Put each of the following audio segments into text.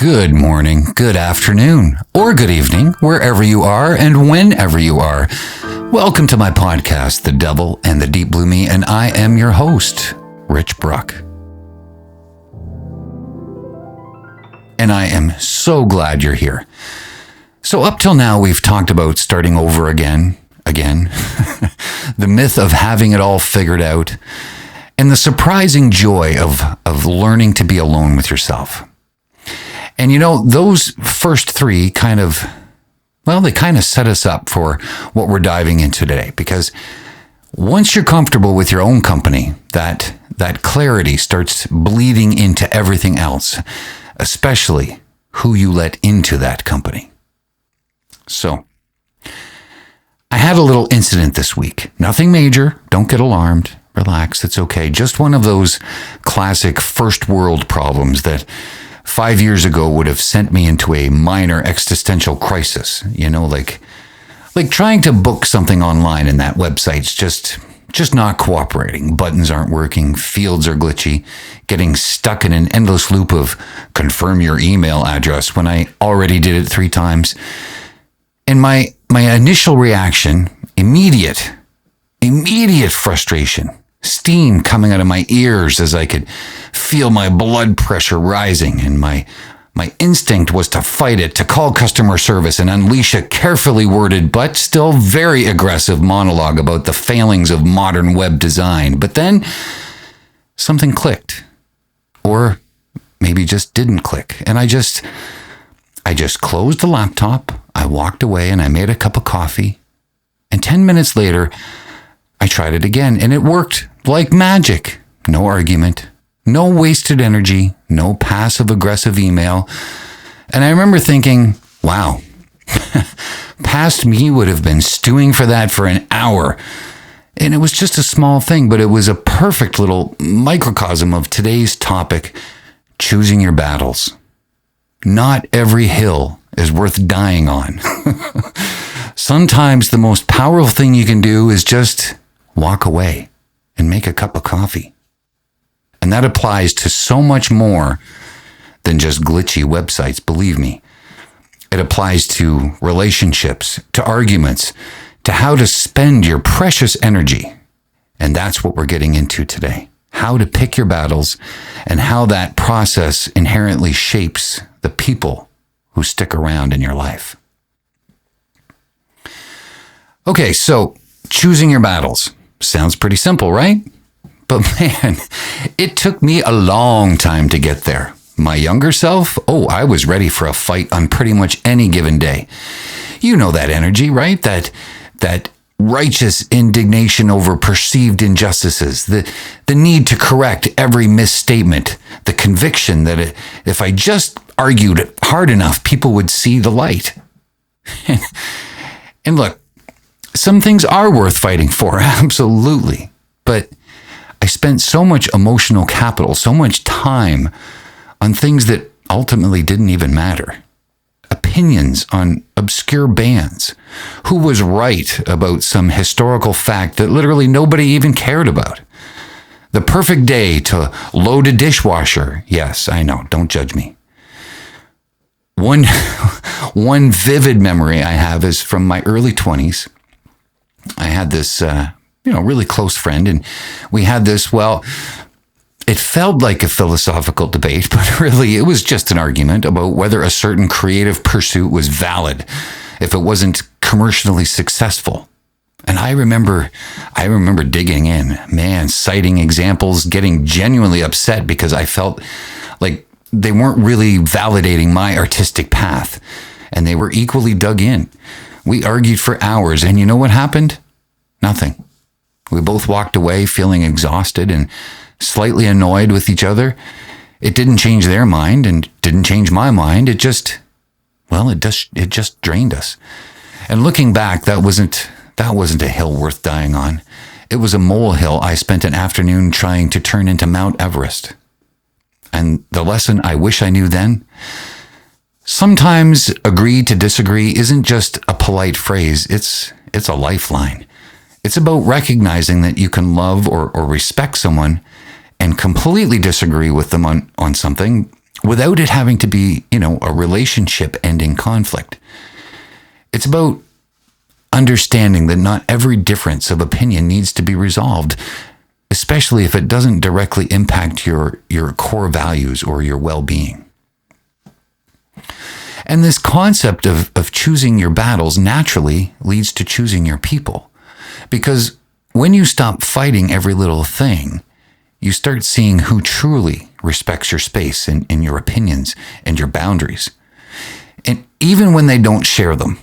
Good morning, good afternoon, or good evening, wherever you are and whenever you are. Welcome to my podcast, The Devil and the Deep Blue Me, and I am your host, Rich Bruck. And I am so glad you're here. So up till now, we've talked about starting over again, the myth of having it all figured out, and the surprising joy of learning to be alone with yourself. And you know, those first three kind of set us up for what we're diving into today. Because once you're comfortable with your own company, that clarity starts bleeding into everything else, especially who you let into that company. So, I had a little incident this week. Nothing major. Don't get alarmed. Relax. It's okay. Just one of those classic first world problems that 5 years ago would have sent me into a minor existential crisis. You know, like trying to book something online and that website's just not cooperating. Buttons aren't working. Fields are glitchy. Getting stuck in an endless loop of confirm your email address when I already did it 3 times. And my initial reaction, immediate frustration, steam coming out of my ears as I could feel my blood pressure rising, and my instinct was to fight it, to call customer service and unleash a carefully worded but still very aggressive monologue about the failings of modern web design. But then something clicked, or maybe just didn't click, and I just closed the laptop, I walked away, and I made a cup of coffee, and 10 minutes later, I tried it again, and it worked like magic. No argument, no wasted energy, no passive-aggressive email. And I remember thinking, wow, past me would have been stewing for that for an hour. And it was just a small thing, but it was a perfect little microcosm of today's topic, choosing your battles. Not every hill is worth dying on. Sometimes the most powerful thing you can do is just walk away and make a cup of coffee. And that applies to so much more than just glitchy websites, believe me. It applies to relationships, to arguments, to how to spend your precious energy. And that's what we're getting into today. How to pick your battles and how that process inherently shapes the people who stick around in your life. Okay, so choosing your battles. Sounds pretty simple, right? But man, it took me a long time to get there. My younger self, I was ready for a fight on pretty much any given day. You know that energy, right? That righteous indignation over perceived injustices, the need to correct every misstatement, the conviction that if I just argued hard enough, people would see the light. And look, some things are worth fighting for, absolutely. But I spent so much emotional capital, so much time on things that ultimately didn't even matter. Opinions on obscure bands. Who was right about some historical fact that literally nobody even cared about? The perfect day to load a dishwasher. Yes, I know, don't judge me. One vivid memory I have is from my early 20s. I had this, really close friend, and we had this, it felt like a philosophical debate, but really it was just an argument about whether a certain creative pursuit was valid if it wasn't commercially successful. And I remember digging in, citing examples, getting genuinely upset because I felt like they weren't really validating my artistic path, and they were equally dug in. We argued for hours, and you know what happened? Nothing. We both walked away feeling exhausted and slightly annoyed with each other. It didn't change their mind and didn't change my mind. It just drained us. And looking back, that wasn't a hill worth dying on. It was a molehill I spent an afternoon trying to turn into Mount Everest. And the lesson I wish I knew then, sometimes agree to disagree isn't just a polite phrase, it's a lifeline. It's about recognizing that you can love or respect someone and completely disagree with them on something without it having to be, a relationship ending conflict. It's about understanding that not every difference of opinion needs to be resolved, especially if it doesn't directly impact your core values or your well-being. And this concept of choosing your battles naturally leads to choosing your people. Because when you stop fighting every little thing, you start seeing who truly respects your space and your opinions and your boundaries. And even when they don't share them.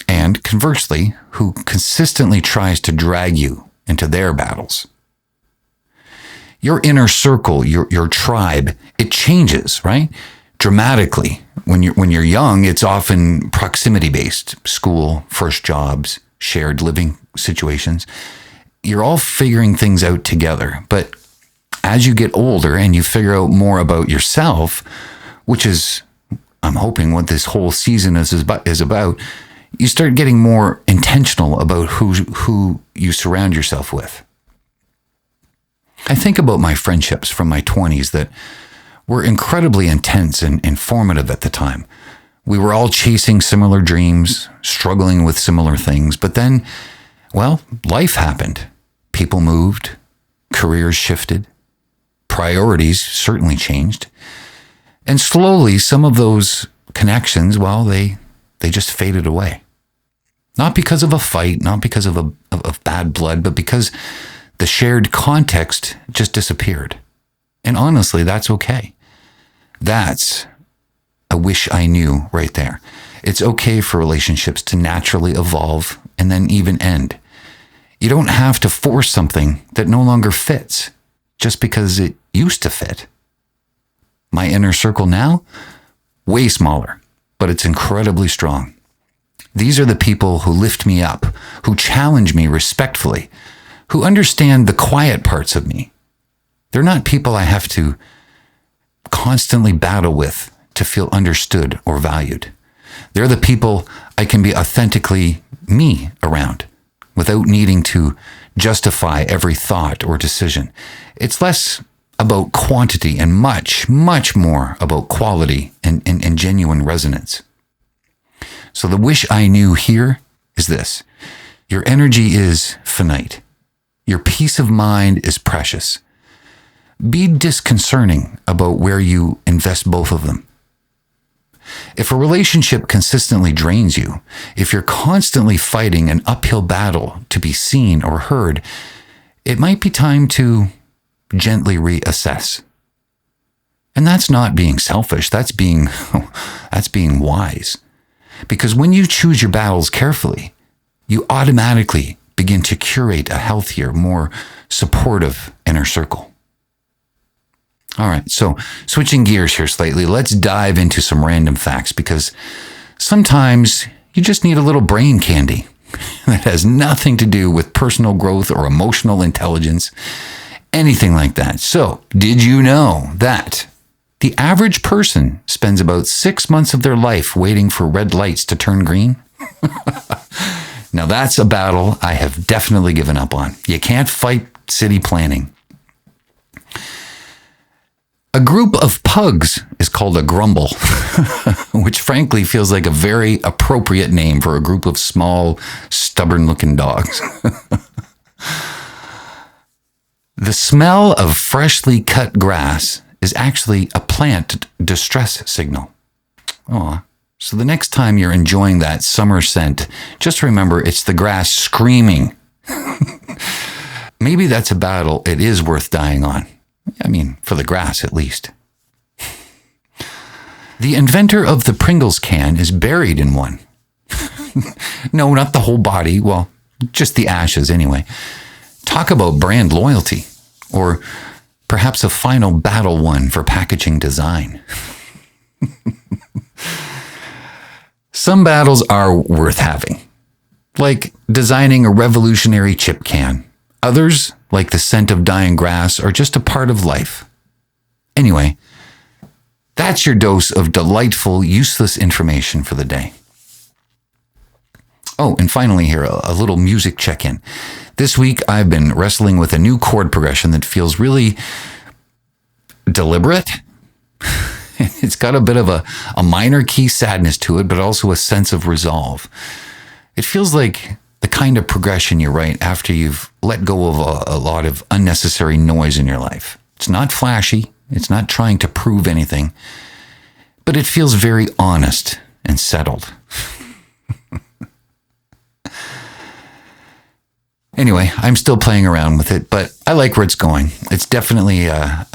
And conversely, who consistently tries to drag you into their battles. Your inner circle, your tribe, it changes, right? Dramatically. When you're young, it's often proximity-based. School, first jobs, shared living situations. You're all figuring things out together. But as you get older and you figure out more about yourself, which is, I'm hoping, what this whole season is about, you start getting more intentional about who you surround yourself with. I think about my friendships from my 20s that were incredibly intense and informative at the time. We were all chasing similar dreams, struggling with similar things, but then, life happened. People moved, careers shifted, priorities certainly changed, and slowly some of those connections, they just faded away. Not because of a fight, not because of bad blood, but because the shared context just disappeared. And honestly, that's okay. That's a wish I knew right there. It's okay for relationships to naturally evolve and then even end. You don't have to force something that no longer fits just because it used to fit. My inner circle now, way smaller, but it's incredibly strong. These are the people who lift me up, who challenge me respectfully, who understand the quiet parts of me. They're not people I have to constantly battle with to feel understood or valued. They're the people I can be authentically me around without needing to justify every thought or decision. It's less about quantity and much, much more about quality and genuine resonance. So the wish I knew here is this. Your energy is finite. Your peace of mind is precious. Be disconcerting about where you invest both of them. If a relationship consistently drains you, if you're constantly fighting an uphill battle to be seen or heard, it might be time to gently reassess. And that's not being selfish, that's being wise. Because when you choose your battles carefully, you automatically begin to curate a healthier, more supportive inner circle. All right, so switching gears here slightly, let's dive into some random facts because sometimes you just need a little brain candy that has nothing to do with personal growth or emotional intelligence, anything like that. So, did you know that the average person spends about 6 months of their life waiting for red lights to turn green? Now that's a battle I have definitely given up on. You can't fight city planning. A group of pugs is called a grumble, which frankly feels like a very appropriate name for a group of small, stubborn-looking dogs. The smell of freshly cut grass is actually a plant distress signal. Aw. So the next time you're enjoying that summer scent, just remember it's the grass screaming. Maybe that's a battle it is worth dying on. I mean, for the grass at least. The inventor of the Pringles can is buried in one. No, not the whole body. Well, just the ashes anyway. Talk about brand loyalty. Or perhaps a final battle won for packaging design. Some battles are worth having, like designing a revolutionary chip can. Others, like the scent of dying grass, are just a part of life. Anyway, that's your dose of delightful, useless information for the day. Oh, and finally here, a little music check-in. This week, I've been wrestling with a new chord progression that feels really deliberate. It's got a bit of a minor key sadness to it, but also a sense of resolve. It feels like the kind of progression you write after you've let go of a lot of unnecessary noise in your life. It's not flashy. It's not trying to prove anything, but it feels very honest and settled. Anyway, I'm still playing around with it, but I like where it's going. It's definitely a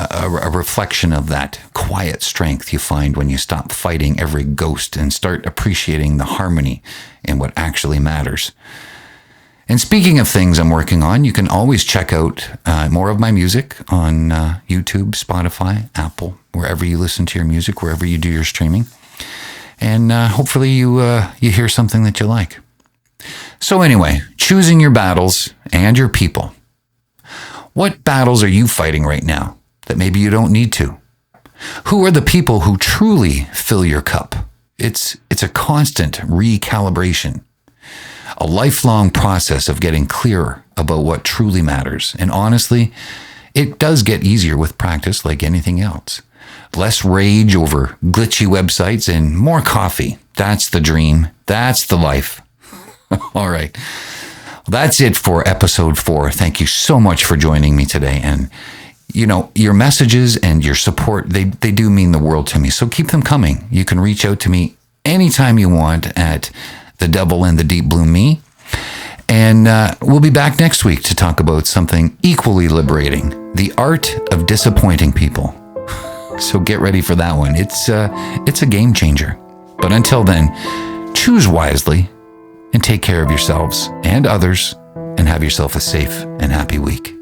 reflection of that quiet strength you find when you stop fighting every ghost and start appreciating the harmony in what actually matters. And speaking of things I'm working on, you can always check out more of my music on YouTube, Spotify, Apple, wherever you listen to your music, wherever you do your streaming. And hopefully you hear something that you like. So anyway, choosing your battles and your people. What battles are you fighting right now that maybe you don't need to? Who are the people who truly fill your cup? It's a constant recalibration, a lifelong process of getting clearer about what truly matters. And honestly, it does get easier with practice like anything else. Less rage over glitchy websites and more coffee. That's the dream. That's the life. All right. That's it for episode 4. Thank you so much for joining me today. And, you know, your messages and your support, they do mean the world to me. So keep them coming. You can reach out to me anytime you want at The Devil in the Deep Blue Me. And we'll be back next week to talk about something equally liberating, the art of disappointing people. So get ready for that one. It's a game changer. But until then, choose wisely and take care of yourselves and others, and have yourself a safe and happy week.